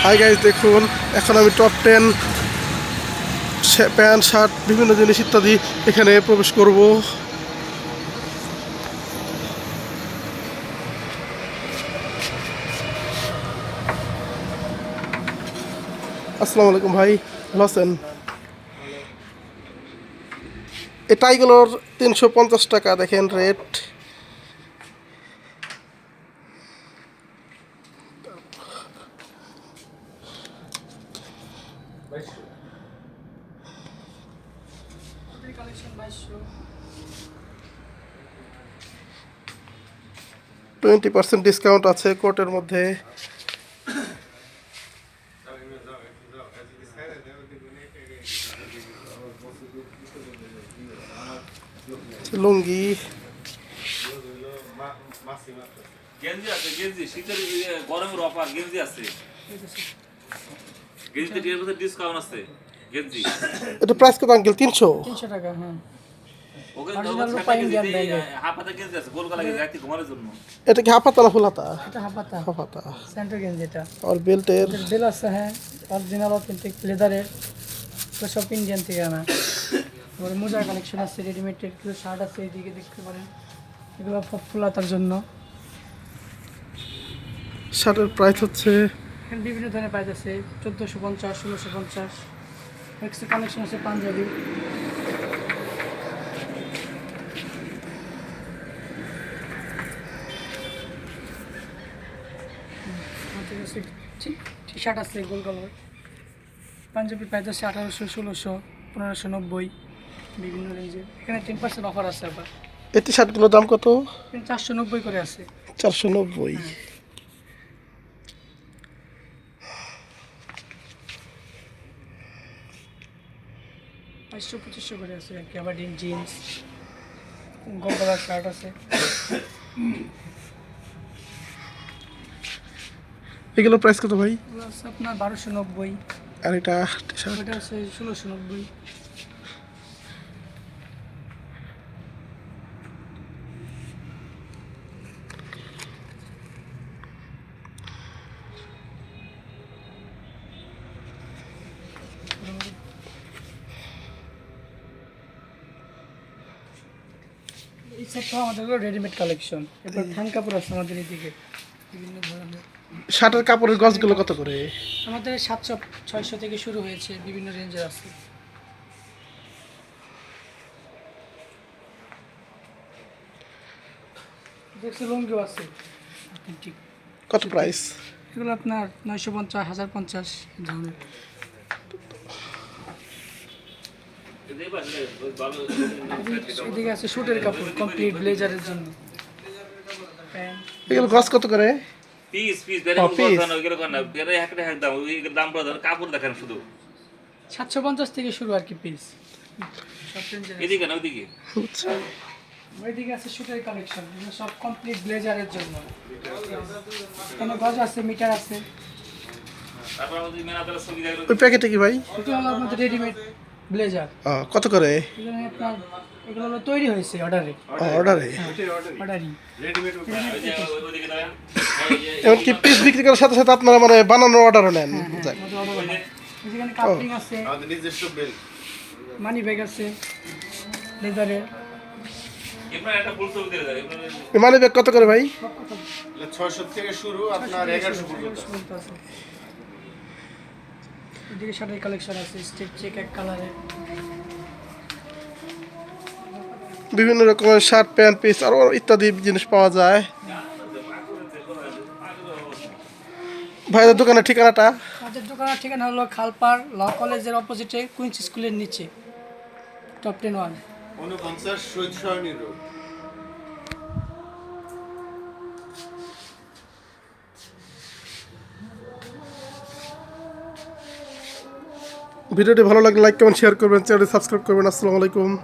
Hi guys, দেখুন এখন আমি টপ 10 প্যান্ট শার্ট বিভিন্ন জিনিস ইত্যাদি এখানে প্রবেশ করব। আসসালামু আলাইকুম ভাই, ভালো আছেন? এই টাইগুলোর 350 টাকা, দেখেন রেট। কালেকশন 2200 20% ডিসকাউন্ট আছে কোটের মধ্যে। লুঙ্গি গেঞ্জি আছে, গেঞ্জি শীতের গরমের অফার গেঞ্জি আছে, গেঞ্জিতে 10% ডিসকাউন্ট আছে। গেঞ্জি এটা প্রাইস কত আঙ্কেল? 300 টাকা। হ্যাঁ, ওখানে Original রূপা Indian brand এর। হাফাতা গেঞ্জি আছে গোল গলা গেঞ্জি রাতে ঘুমানোর জন্য। এটা কি হাফাতা না ফুল হাতা? এটা হাফাতা হাফাতা। সেন্টার গেঞ্জি এটা। আর বেল্টের বেল আছে, হ্যাঁ, অরিজিনাল অথেন্টিক লেদারের, তো সব ইন্ডিয়ান থেকে আনা। ওর মোজার কালেকশন আছে, রেডিমেডের কিছু শার্ট আছে, এদিকে দেখতে পারেন। এগুলো সব ফুল হাতার জন্য। শার্টের প্রাইস হচ্ছে এখানে বিভিন্ন ধরনের প্রাইস আছে, 1450, 1650। কিছু কালেকশন আছে পাঞ্জাবি। টি শার্ট আছে গোল কালার। পাঞ্জাবি প্রাইস আছে 1800, 1600, 1590, বিভিন্ন রেঞ্জের। এখানে 10% অফার আছে আবার। এই টি শার্টগুলোর দাম কত? 490 করে আছে। 490। পাঁচশো 2500 করে আছে আর কি। আবার জিন্স গোল কালার শার্ট আছে। এগুলোর প্রাইস কত ভাই? এগুলো আছে আপনার 1290। আর এটা টি শার্ট এটা আছে 1690। এই সেটটা আমাদের হলো রেডিমেড কালেকশন। এরপর থান কাপড় আছে আমাদের এদিকে বিভিন্ন ধরনের। শার্টের কাপড়ের গজগুলো কত করে? আমাদের 700, 600 থেকে শুরু হয়েছে, বিভিন্ন রেঞ্জের আছে। দেখছি লুঙ্গিও আছে অথেন্টিক। কত প্রাইস? এগুলো আপনার 950, 1050 ধরনের। এদিকে আছে শুটের কাপড়, কমপ্লিট ব্লেজারের জন্য প্যান্ট। এগুলো গজ কত করে? পিস পিস বেরে piece। বলছানো এগুলো কোন না বেরে একটা এক দাম ওই দাম প্রদান কাপড় দেখেন শুধু 750 থেকে শুরু আর কি পিস। সব রেঞ্জের আছে। এদিকে না ওইদিকে। আচ্ছা, ওইদিকে আছে শুটের কালেকশন, এগুলো সব কমপ্লিট ব্লেজারের জন্য। এখানে গজ আছে, মিটার আছে। তারপর আমাদের মেনাদার সঙ্গী দেখলো ওই প্যাকেটে কি ভাই? এটা হলো আমাদের রেডিমেড ব্লেজার। কত করে? এখানে আপনার এগুলো হলো তৈরি হয়েছে অর্ডারে। অর্ডারে? অর্ডারই। ওইদিকে দাঁড়ান। এমনকি পিস বিক্রি করার সাথে সাথে আপনারা মানে বানানোর অর্ডারও নেন? যাক। আমাদের অর্ডার হয়। এখানে কাপড়িং আছে, আমাদের নিজস্ব বেল মানি ব্যাগ আছে লেদারের। এবার একটা ফুল ছবি দিয়ে দেয় এই মানি ব্যাগ কত করে ভাই? 600 থেকে শুরু আপনার 1100 পর্যন্ত। এদিকে শার্টের কালেকশন আছে, স্টেপ চেক এক কালারের। বিভিন্ন রকমের শার্ট, প্যান্ট, পিস আরও ইত্যাদি জিনিস পাওয়া যায়। ভাইদের দোকানের ঠিকানাটা? আমাদের দোকানের ঠিকানা হলো খালপাড় ল কলেজের অপোজিটে, কুইন্স স্কুলের নিচে, টপ 10-1। 49 শহীদ সরণি রোড। ভিডিওটি ভালো লাগলে লাইক, কমেন্ট, শেয়ার করবেন, চ্যানেলটি সাবস্ক্রাইব করবেন। আসসালামু আলাইকুম।